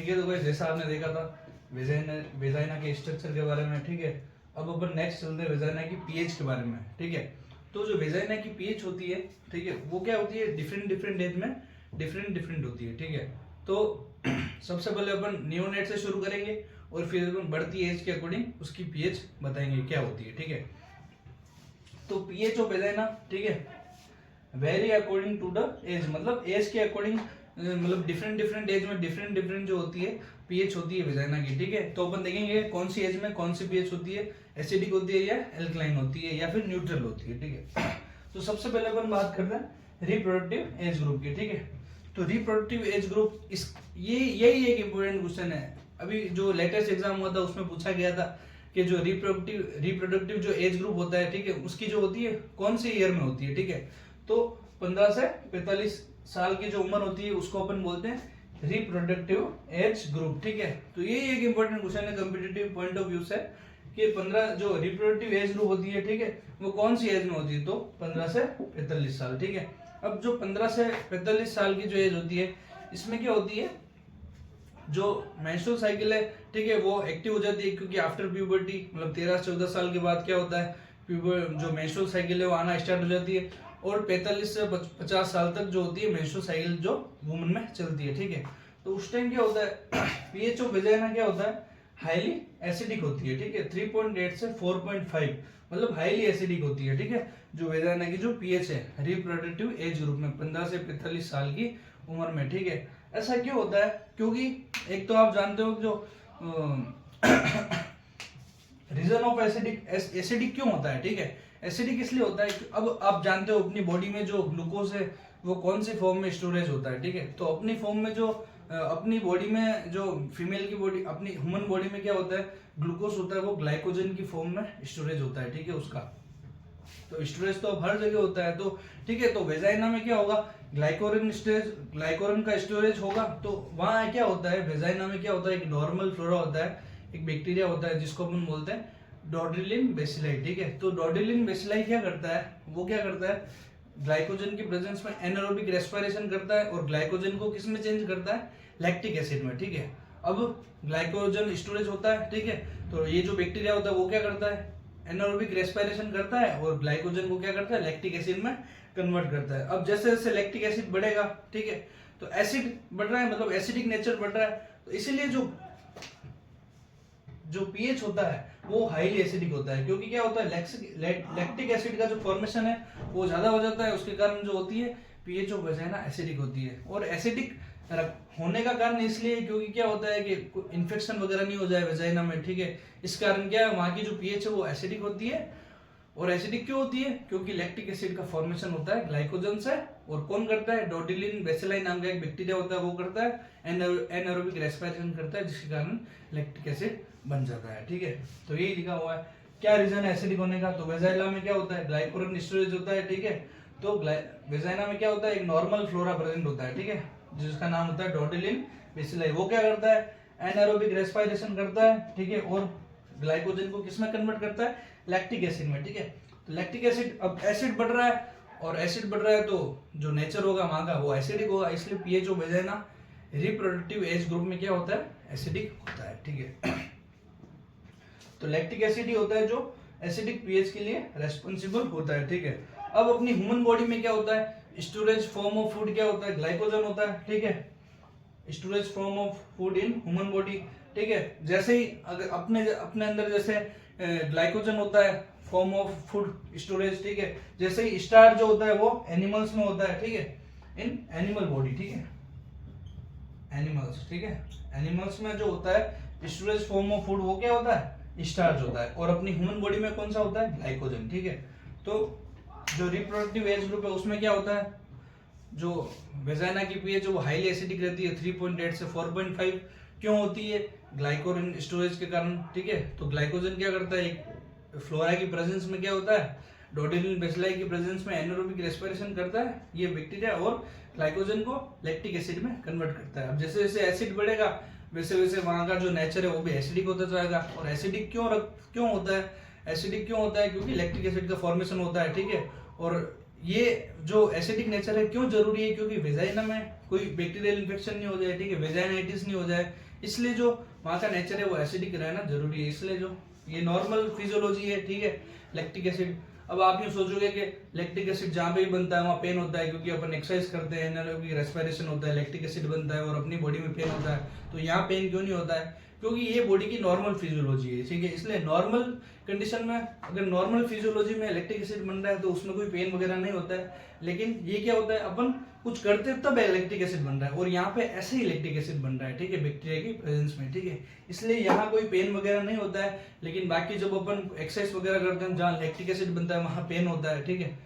ठीक है। तो भाई जैसा आपने देखा था वेजाइना के स्ट्रक्चर के बारे में, ठीक है। अब अपन नेक्स्ट चलते हैं वेजाइना की पीएच के बारे में, ठीक है। तो जो वेजाइना की पीएच होती है, ठीक है, वो क्या होती है, डिफरेंट एज में डिफरेंट होती है, ठीक है। तो सबसे पहले अपन नियोनेट से शुरू करेंगे और फिर अपन बढ़ती एज के अकॉर्डिंग उसकी पीएच बताएंगे क्या होती है, ठीक है। तो पीएच ऑफ वेजाइना, ठीक है, very according to the age, मतलब एज के अकॉर्डिंग, मतलब डिफरेंट एज में डिफरेंट जो होती है पीएच होती है वेजाइना की, ठीक है। तो अपन देखेंगे कौन सी एज में कौन सी पीएच होती है, एसिडिक होती है या एल्कलाइन होती है या फिर न्यूट्रल होती है, ठीक है। तो सबसे पहले अपन बात करते हैं रिप्रोडक्टिव एज ग्रुप की, ठीक है। तो रिप्रोडक्टिव एज ग्रुप इस यही एक इंपॉर्टेंट क्वेश्चन है। अभी जो लेटेस्ट एग्जाम हुआ था उसमें पूछा गया था कि जो रिप्रोडक्टिव जो एज ग्रुप होता है, ठीक है, उसकी जो होती है कौन से ईयर में होती है, ठीक है। तो 15 से 45 साल की जो उम्र होती है उसको अपन बोलते हैं रिप्रोडक्टिव एज ग्रुप, ठीक है। तो ये एक इंपॉर्टेंट क्वेश्चन है कॉम्पिटिटिव पॉइंट ऑफ व्यू से कि 15 जो रिप्रोडक्टिव एज ग्रुप होती है, ठीक है, वो कौन सी एज में होती है, तो 15 से 45 साल, ठीक है। अब जो 15 से 45 साल की जो एज होती है, इसमें क्या होती है, जो मेंस्ट्रुअल साइकिल है, ठीक है, वो एक्टिव हो जाती है, क्योंकि आफ्टर प्यूबर्टी मतलब 13-14 साल के बाद क्या होता है, जो मेंस्ट्रुअल साइकिल है वो आना स्टार्ट हो जाती है, और 45 से 50 साल तक जो होती है मेंस्ट्रुअल साइकिल जो वुमन में चलती है, ठीक है। तो उस टाइम क्या होता है, पीएच ऑफ वेजाइना क्या होता है, हाईली एसिडिक होती है, ठीक है। 3.8 से 4.5 मतलब हाईली एसिडिक होती है, ठीक है, जो वेजाइना की जो पीएच है रिप्रोडक्टिव एज ग्रुप में 15 से 45 साल की उम्र में, ठीक है। ऐसा क्यों होता है, क्योंकि एक तो आप जानते हो जो रीजन ऑफ एसिडिक क्यों होता है, ठीक है। एसिडिक इसलिए होता है, अब आप जानते हो अपनी बॉडी में जो ग्लूकोज है वो कौन सी फॉर्म में स्टोरेज होता है, ठीक है। तो अपनी फॉर्म में जो अपनी बॉडी में जो फीमेल की बॉडी, अपनी ह्यूमन बॉडी में क्या होता है, ग्लूकोज होता है, वो ग्लाइकोजन की फॉर्म में स्टोरेज होता है, ठीक है, उसका। तो स्टोरेज तो अब हर जगह होता है, तो ठीक है। तो वेजाइना में क्या होगा, ग्लाइकोरन का स्टोरेज होगा। तो वहां क्या होता है, वेजाइना में क्या होता है, एक नॉर्मल फ्लोरा होता है, एक बैक्टीरिया होता है जिसको अपन बोलते हैं डॉर्डिलिन बेसिलाई, ठीक है। तो डॉर्डिलिन बेसिलाई क्या करता है, वो क्या करता है, ग्लाइकोजन की प्रेजेंस में एनारोबिक रेस्पिरेशन करता है और ग्लाइकोजन को किस में चेंज करता है, लैक्टिक एसिड में, ठीक है। अब ग्लाइकोजन स्टोरेज होता है, ठीक है। तो ये जो बैक्टीरिया होता है वो क्या करता है, एनारोबिक रेस्पिरेशन करता है और ग्लाइकोजन को क्या करता है, लैक्टिक एसिड में कन्वर्ट करता है। अब जैसे जैसे लैक्टिक एसिड बढ़ेगा, ठीक है, तो एसिड बढ़ रहा है, मतलब एसिडिक नेचर बढ़ रहा है, तो इसीलिए जो पीएच होता है वो हाईली एसिडिक होता है, क्योंकि क्या होता है, लैक्टिक एसिड का जो फॉर्मेशन है वो ज्यादा हो जाता है, उसके कारण जो होती है पीएच ऑफ वेजाइना एसिडिक होती है। और एसिडिक होने का कारण इसलिए क्योंकि क्या होता है कि इन्फेक्शन वगैरह नहीं हो जाए वेजाइना में, ठीक है। इस कारण क्या है, वहां की जो पीएच है वो एसिडिक होती है। और एसिडिक क्यों होती है, क्योंकि लैक्टिक एसिड का फॉर्मेशन होता है ग्लाइकोजन से, और कौन करता है, डॉर्डिलिन बेसिलाई नाम का एक बैक्टीरिया होता है वो करता है, एनारोबिक रेस्पिरेशन करता है, जिसके कारण लैक्टिक एसिड बन जाता है, ठीक है। तो यही लिखा हुआ है क्या रीजन है एसिडिक होने का। तो वेजाइना में क्या होता है, ग्लाइकोरन स्टोरेज होता है, ठीक है। तो वेजाइना में क्या होता है, एक नॉर्मल फ्लोरा प्रेजेंट होता है, ठीक है, जिसका नाम होता है डॉर्डिलिन बेसिलाई। वो क्या करता है, एनारोबिक रेस्पिरेशन करता है, ठीक है, और ग्लाइकोजन को किसमें कन्वर्ट करता है, लैक्टिक एसिड में, ठीक है। तो लैक्टिक एसिड, अब एसिड बढ़ रहा है और एसिड बढ़ रहा है तो जो नेचर होगा वहां का वो एसिडिक होगा, इसलिए pH of vagina reproductive age group में क्या होता है, एसिडिक होता है, ठीक है। तो लैक्टिक एसिड ही होता है जो एसिडिक पीएच के लिए रेस्पॉन्सिबल होता है, ठीक है। अब अपनी ह्यूमन बॉडी में क्या होता है, स्टोरेज फॉर्म ऑफ फूड क्या होता है, ग्लाइकोजन होता है, ठीक है। Storage form of food in human body, ठीक है। जैसे ही अगर अपने अंदर जैसे ग्लाइकोजन होता है फॉर्म ऑफ फूड स्टोरेज, ठीक है। जैसे ही स्टार्च जो होता है वो एनिमल्स में होता है, ठीक है, इन एनिमल बॉडी, ठीक है, एनिमल्स, ठीक है। एनिमल्स में जो होता है स्टोरेज फॉर्म ऑफ फूड वो क्या होता है, स्टार्च होता है, और अपनी ह्यूमन बॉडी में कौन सा होता है, ग्लाइकोजन, ठीक है। तो जो रिप्रोडक्टिव एज ग्रुप है उसमें क्या होता है, जो वेजाइना की पीएच वो हाईली एसिडिक रहती है, 3.8 से 4.5 क्यों होती है, ग्लाइकोजन स्टोरेज के कारण, ठीक है। तो ग्लाइकोजन क्या करता है, एक फ्लोरा की प्रेजेंस में क्या होता है, डॉर्डिलिन बेसिलाई की प्रेजेंस में एनारोबिक रेस्पिरेशन करता है ये बैक्टीरिया, और ग्लाइकोजन को लैक्टिक एसिड में कन्वर्ट करता है। अब जैसे जैसे एसिड बढ़ेगा वैसे वैसे वहां का जो नेचर है वो भी एसिडिक होता जाएगा। और एसिडिक क्यों होता है, एसिडिक क्यों होता है, क्योंकि लैक्टिक एसिड का फॉर्मेशन होता है, ठीक है। और ये जो एसिडिक नेचर है क्यों जरूरी है, क्योंकि वेजाइना में कोई बैक्टीरियल इन्फेक्शन नहीं हो जाए, ठीक है, वेजाइनाइटिस नहीं हो जाए, इसलिए जो वहाँ का नेचर है वो एसिडिक रहना जरूरी है, इसलिए जो ये नॉर्मल फिजियोलॉजी है, ठीक है। लैक्टिक एसिड, अब आप यूँ सोचोगे कि लैक्टिक एसिड जहाँ पे भी बनता है वहाँ पेन होता है, क्योंकि अपन एक्सरसाइज करते हैं, एनारोबिक रेस्पिरेशन होता है, लैक्टिक एसिड बनता है और अपनी बॉडी में पेन होता है, तो यहाँ पेन क्यों नहीं होता है? क्योंकि ये बॉडी की नॉर्मल फिजियोलॉजी है, ठीक है। इसलिए नॉर्मल कंडीशन में अगर नॉर्मल फिजियोलॉजी में लैक्टिक एसिड बन रहा है तो उसमें कोई पेन वगैरह नहीं होता है। लेकिन ये क्या होता है, अपन कुछ करते हैं तब लैक्टिक एसिड बन रहा है, और यहाँ पे ऐसे ही लैक्टिक एसिड बन रहा है, ठीक है, बैक्टीरिया की प्रेजेंस में, ठीक है। इसलिए यहाँ कोई पेन वगैरह नहीं होता है। लेकिन बाकी जब अपन एक्सरसाइज वगैरह करते हैं जहाँ लैक्टिक एसिड बनता है वहाँ पेन होता है, ठीक है।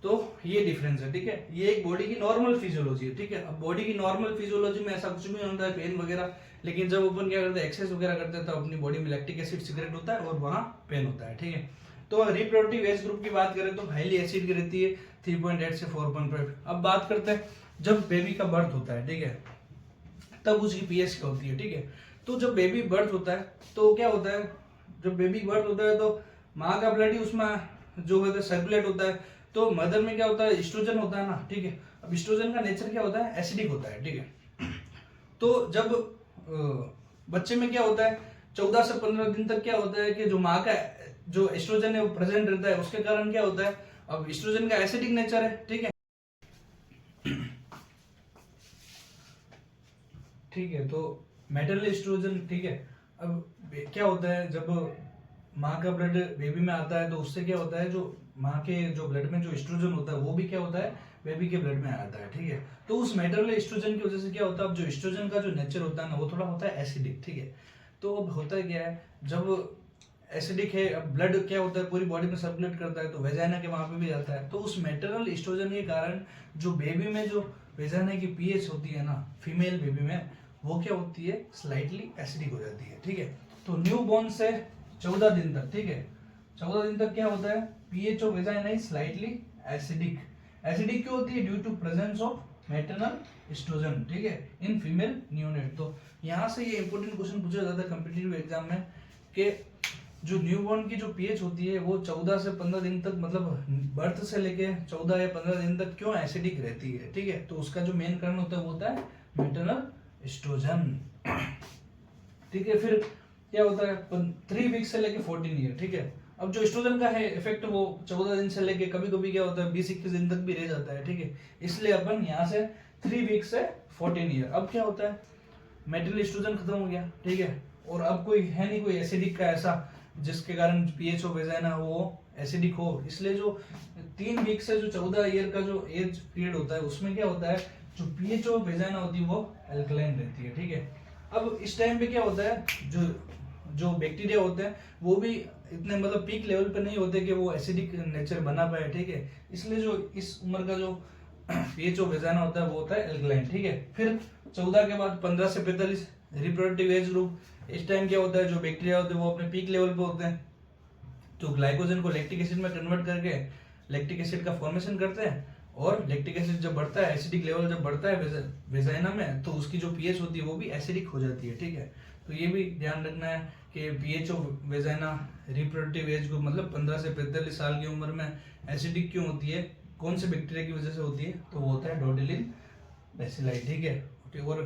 तो ये डिफरेंस है, ठीक है। ये एक बॉडी की नॉर्मल फिजियोलॉजी है, ठीक है। अब बॉडी की नॉर्मल फिजियोलॉजी में ऐसा कुछ भी नहीं होता है पेन वगैरह, लेकिन जब अपन क्या करते हैं एक्सरसाइज वगैरह करते हैं तो अपनी बॉडी में लैक्टिक एसिड सीक्रेट होता है और वहाँ पेन होता है, ठीक है। तो रिप्रोडक्टिव एज ग्रुप की बात करें तो हाईली एसिड की रहती है 3.8 से 4.5। अब बात करते हैं जब बेबी का बर्थ होता है, ठीक है, तब उसकी पीएच क्या होती है, ठीक है। तो जब बेबी बर्थ होता है तो क्या होता है, जब बेबी बर्थ होता है तो माँ का ब्लड ही उसमें जो होता है सर्कुलेट होता है, तो मदर में क्या होता है, एस्ट्रोजन होता है ना, ठीक है। अब एस्ट्रोजन का नेचर क्या होता है, एसिडिक होता है, ठीक है। तो जब बच्चे में क्या होता है 14 से 15 दिन तक क्या होता है कि जो माँ का जो एस्ट्रोजन है वो प्रेजेंट रहता है, उसके कारण क्या होता है, अब एस्ट्रोजन का एसिडिक नेचर है, ठीक है, ठीक है। तो मेटल एस्ट्रोजन, ठीक है। अब क्या होता है जब माँ का ब्लड बेबी में आता है तो उससे क्या होता है, जो माँ के जो ब्लड में जो एस्ट्रोजन होता है वो भी क्या होता है बेबी के ब्लड में आता है, ठीक है। तो उस मेटल एस्ट्रोजन की वजह से क्या होता है, अब जो एस्ट्रोजन का जो नेचर होता है ना वो थोड़ा होता है एसिडिक, ठीक है। तो अब होता है क्या है, जब एसिडिक है, अब ब्लड क्या होता है पूरी बॉडी में सर्कुलेट करता है तो वेजाइना के वहां पे भी जाता है, तो उस मेटरनल एस्ट्रोजन के कारण जो बेबी में जो वेजाइना की पीएच होती है ना फीमेल बेबी में, वो क्या होती है स्लाइटली एसिडिक हो जाती है, ठीक है। तो न्यू बॉर्न से 14 दिन तक, ठीक है, 14 दिन तक क्या होता है, pH of vagina is slightly acidic. Acidic क्यों होती है, due to presence of maternal estrogen, ठीक है, इन फीमेल न्यूनेट। तो यहाँ से ये इंपॉर्टेंट क्वेश्चन पूछा जाता है कॉम्पिटिटिव एग्जाम में कि जो न्यूबॉर्न की जो पीएच होती है वो 14 से 15 दिन तक, मतलब बर्थ से लेके 14 या 15 दिन तक क्यों एसिडिक रहती है, ठीक है। तो उसका जो मेन कारण होता है वो होता है मेटरनल एस्ट्रोजन, ठीक है। फिर क्या होता है 3 वीक से लेके 14 ईयर, ठीक है। अब जो एस्ट्रोजन का है इफेक्ट वो 14 दिन से लेके कभी कभी क्या होता है 20-21 दिन तक भी रह जाता है, ठीक है। इसलिए अपन यहाँ से 3 वीक से 14 ईयर। अब क्या होता है मेटरनल एस्ट्रोजन खत्म हो गया, ठीक है, और अब कोई है नहीं कोई एसिडिक का ऐसा जिसके कारण पीएच ऑफ वेजाइना वो एसिडिक हो, इसलिए जो 3 वीक से जो 14 ईयर का जो एज पीरियड होता है उसमें क्या होता है जो पीएच ऑफ वेजाइना होती है वो अल्कलाइन रहती है, ठीक है। अब इस टाइम पे क्या होता है जो जो बैक्टीरिया होते हैं वो भी इतने मतलब पीक लेवल पे नहीं होते कि वो एसिडिक नेचर बना पाए, ठीक है। इसलिए जो इस उम्र का जो पीएच ऑफ वेजाइना होता है वो होता है अल्कलाइन, ठीक है। फिर 14 के बाद 15 से 45 रिप्रोडक्टिव एज ग्रुप, इस टाइम क्या होता है जो बैक्टीरिया होते हैं वो अपने पीक लेवल पे होते हैं, तो ग्लाइकोजन को लैक्टिक एसिड में कन्वर्ट करके लैक्टिक एसिड का फॉर्मेशन करते हैं, और लैक्टिक एसिड जब बढ़ता है एसिडिक लेवल जब बढ़ता है वेजाइना में तो उसकी जो पीएच होती है वो भी एसिडिक हो जाती है, ठीक है। तो ये भी ध्यान रखना है कि pH of vagina reproductive age group मतलब 15 से 45 साल की उम्र में एसिडिक क्यों होती है, कौन से बैक्टीरिया की वजह से होती है, तो वो होता है डोडिलिन बेसिलाई, ठीक है। और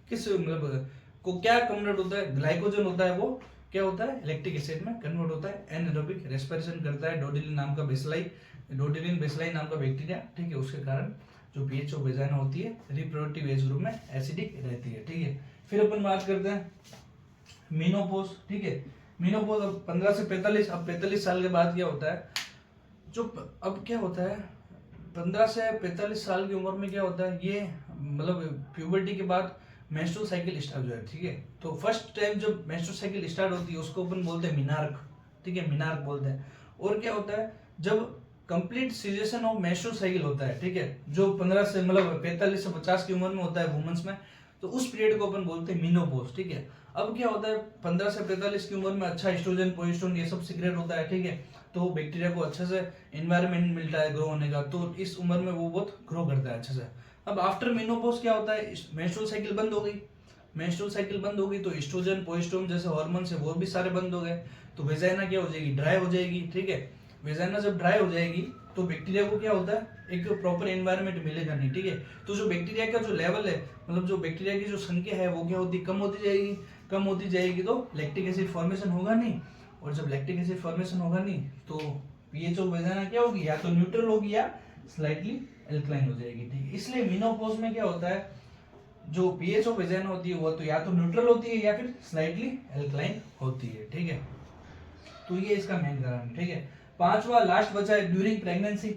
किस मतलब को क्या कन्वर्ट होता है, ग्लाइकोजन होता है वो क्या होता है लैक्टिक एसिड में कन्वर्ट होता है, एनारोबिक रेस्पिरेशन करता है डोडिलिन नाम का डोडिलिन बेसिलाई नाम का बैक्टीरिया, ठीक है। उसके कारण जो पीएच ऑफ वेजाइना होती है रिप्रोडक्टिव एज ग्रुप में एसिडिक रहती है, ठीक है। फिर अपन बात करते हैं मीनोपोज, ठीक है। मीनोपोज अब 15 से 45, अब 45 साल के बाद क्या होता है जो अब क्या होता है 15 से 45 साल की उम्र में क्या होता है ये मतलब प्यूबर्टी के बाद मेंस्ट्रुअल साइकिल स्टार्ट हो जाती है, ठीक है। तो फर्स्ट टाइम जब मेंस्ट्रुअल साइकिल स्टार्ट होती है उसको अपन बोलते हैं मिनार्क, ठीक है, मिनार्क बोलते हैं। और क्या होता है जब complete cessation of menstrual cycle होता है, ठीक है, जो 15 से मतलब 45 से 50 की उम्र में होता है वुमेन्स में, तो उस पीरियड को अपन बोलते हैं मीनोपोज, ठीक है। अब क्या होता है 15 से 45 की उम्र में अच्छा एस्ट्रोजन प्रोजेस्टेरोन ये सब सीक्रेट होता है, ठीक है। तो बैक्टीरिया को अच्छे से एनवायरनमेंट मिलता है ग्रो होने का, तो इस उम्र में वो बहुत ग्रो करता है अच्छे से। अब आफ्टर मेनोपॉज क्या होता है मेंस्ट्रुअल साइकिल बंद हो गई, मेंस्ट्रुअल साइकिल बंद हो गई तो एस्ट्रोजन प्रोजेस्टेरोन जैसे हार्मोन्स है वो भी सारे बंद हो गए, तो वेजाइना क्या हो जाएगी ड्राई हो जाएगी, ठीक है। वेजाइना जब ड्राई हो जाएगी तो बैक्टीरिया को क्या होता है, एक प्रॉपर एनवायरनमेंट मिलेगा नहीं, ठीक है। तो जो बैक्टीरिया का जो लेवल है, मतलब जो बैक्टीरिया की जो संख्या है वो क्या होती है, कम होती जाएगी तो लैक्टिक एसिड फॉर्मेशन होगा नहीं, और जब लैक्टिक एसिड फॉर्मेशन होगा नहीं तो पीएच ऑफ वेजाइना क्या होगी, या तो न्यूट्रल होगी या स्लाइटली एल्कलाइन हो जाएगी, ठीक है। इसलिए मेनोपॉज में क्या होता है, जो पीएच ऑफ वेजाइना होती है वो तो या तो न्यूट्रल होती है या फिर स्लाइटली एल्कलाइन होती है, ठीक है। तो ये इसका मेन कारण है, ठीक है। पांचवा लास्ट बचा है ड्यूरिंग प्रेगनेंसी,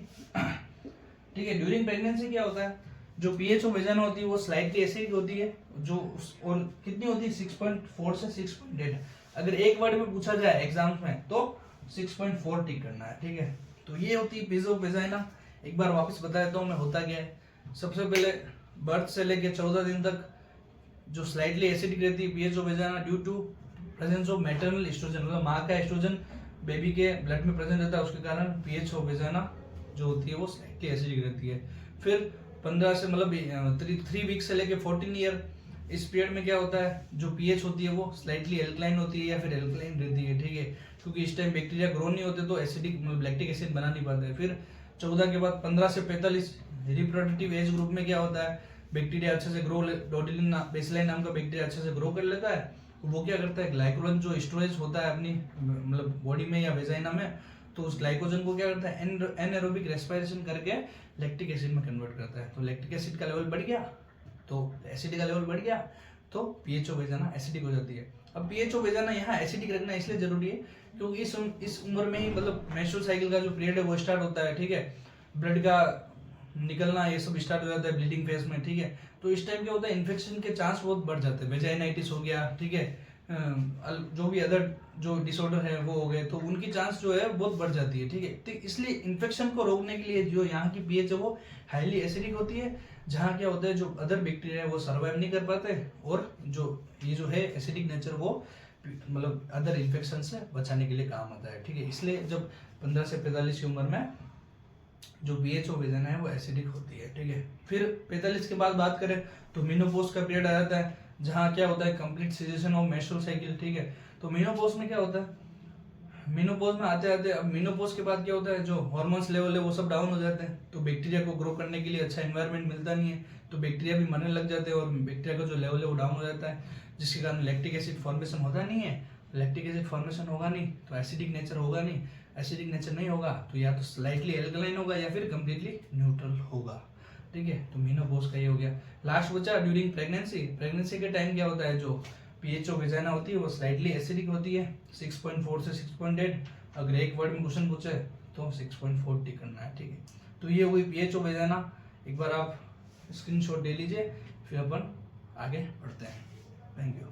ठीक है। ड्यूरिंग प्रेगनेंसी क्या होता है, जो पीएच ऑफ वेजाइना होती है वो स्लाइटली एसिडिक होती है, जो और कितनी होती है 6.4 से 6.8। अगर एक वर्ड में पूछा जाए एग्जाम्स में तो 6.4 टिक करना है, ठीक है। तो ये होती है पीएच ऑफ वेजाइना। एक बार वापस बता देता हूँ मैं होता क्या है। सबसे पहले बर्थ से लेके 14 दिन तक जो स्लाइटली एसिडिक रहती है pH of vagina due to presence of maternal estrogen, मतलब माँ का एस्ट्रोजन बेबी के ब्लड में प्रेजेंट रहता है, उसके कारण पीएच ऑफ वेजाइना जो होती है वो स्लाइटली एसिडिक रहती है। फिर 15 से मतलब 3 वीक से लेके 14 ईयर, इस पीरियड में क्या होता है, जो पीएच होती है वो स्लाइटली एल्कलाइन होती है या फिर एल्कलाइन रहती है, ठीक है। क्योंकि इस टाइम बैक्टीरिया ग्रो नहीं होते तो एसिडिक मतलब लैक्टिक एसिड बना नहीं पाते। फिर 14 के बाद 15 से 45 रिप्रोडक्टिव एज ग्रुप में क्या होता है, बैक्टीरिया अच्छे से ग्रो, डोडिलिन बेसिलाइन नाम का बैक्टीरिया अच्छे से ग्रो कर लेता है। वो क्या करता है, ग्लाइकोजन जो स्टोरेज होता है अपनी मतलब बॉडी में या वेजाइना में, तो उस ग्लाइकोजन को क्या करता है एनएरोबिक रेस्पिरेशन करके लैक्टिक एसिड में कन्वर्ट करता है। तो लैक्टिक एसिड का लेवल बढ़ गया तो एसिड का लेवल बढ़ गया तो पीएच ऑफ वेजाइना एसिडिक हो जाती है। अब पीएच ऑफ वेजाइना यहाँ एसिडिक रखना इसलिए जरूरी है क्योंकि इस उम्र में ही मतलब मेंस्ट्रुअल साइकिल का जो पीरियड है वो स्टार्ट होता है, ठीक है। ब्लड का निकलना ये सब स्टार्ट हो जाता है ब्लीडिंग फेज में, ठीक है। तो इस टाइम क्या होता है, इन्फेक्शन के चांस बहुत बढ़ जाते हैं। वेजाइनाइटिस हो गया, ठीक है, जो भी अदर जो डिसऑर्डर है वो हो गए तो उनकी चांस जो है बहुत बढ़ जाती है, ठीक है। तो इसलिए इन्फेक्शन को रोकने के लिए जो यहाँ की पीएच है वो हाईली एसिडिक होती है, जहाँ क्या होता है जो अदर बैक्टीरिया है वो सर्वाइव नहीं कर पाते, और जो ये जो है एसिडिक नेचर वो मतलब अदर इन्फेक्शन से बचाने के लिए काम आता है, ठीक है। इसलिए जब 15 से 45 की उम्र में जो पीएच ऑफ वेजाइना है वो एसिडिक होती है, ठीक है। फिर 45 के बाद बात करें तो मेनोपॉज का पीरियड आ जाता है, जहाँ क्या होता है complete cessation of menstrual cycle, ठीक है। तो मेनोपॉज में क्या होता है, मेनोपॉज में आते आते अब मेनोपॉज के बाद क्या होता है, जो हार्मोन्स लेवल है वो सब डाउन हो जाते हैं, तो बैक्टीरिया को ग्रो करने के लिए अच्छा एनवायरनमेंट मिलता नहीं है, तो बैक्टीरिया भी मरने लग जाते हैं और बैक्टीरिया का जो लेवल है वो डाउन हो जाता है, जिसके कारण लैक्टिक एसिड फॉर्मेशन होता नहीं है। लैक्टिक एसिड फॉर्मेशन होगा नहीं तो एसिडिक नेचर होगा नहीं, एसिडिक नेचर नहीं होगा तो या तो स्लाइटली एल्कलाइन होगा या फिर कंप्लीटली न्यूट्रल होगा, ठीक है। तो मेनोपॉज का ये हो गया। लास्ट बचा ड्यूरिंग प्रेगनेंसी। प्रेगनेंसी के टाइम क्या होता है, जो पीएच ऑफ वेजाइना होती है वो स्लाइटली एसिडिक होती है 6.4 से 6.8। अगर एक वर्ड में क्वेश्चन पूछे तो 6.4 टिक करना है, ठीक है। तो ये हुई पीएच ऑफ वेजाइना। एक बार आप स्क्रीनशॉट ले लीजिए, फिर अपन आगे बढ़ते हैं। Thank you.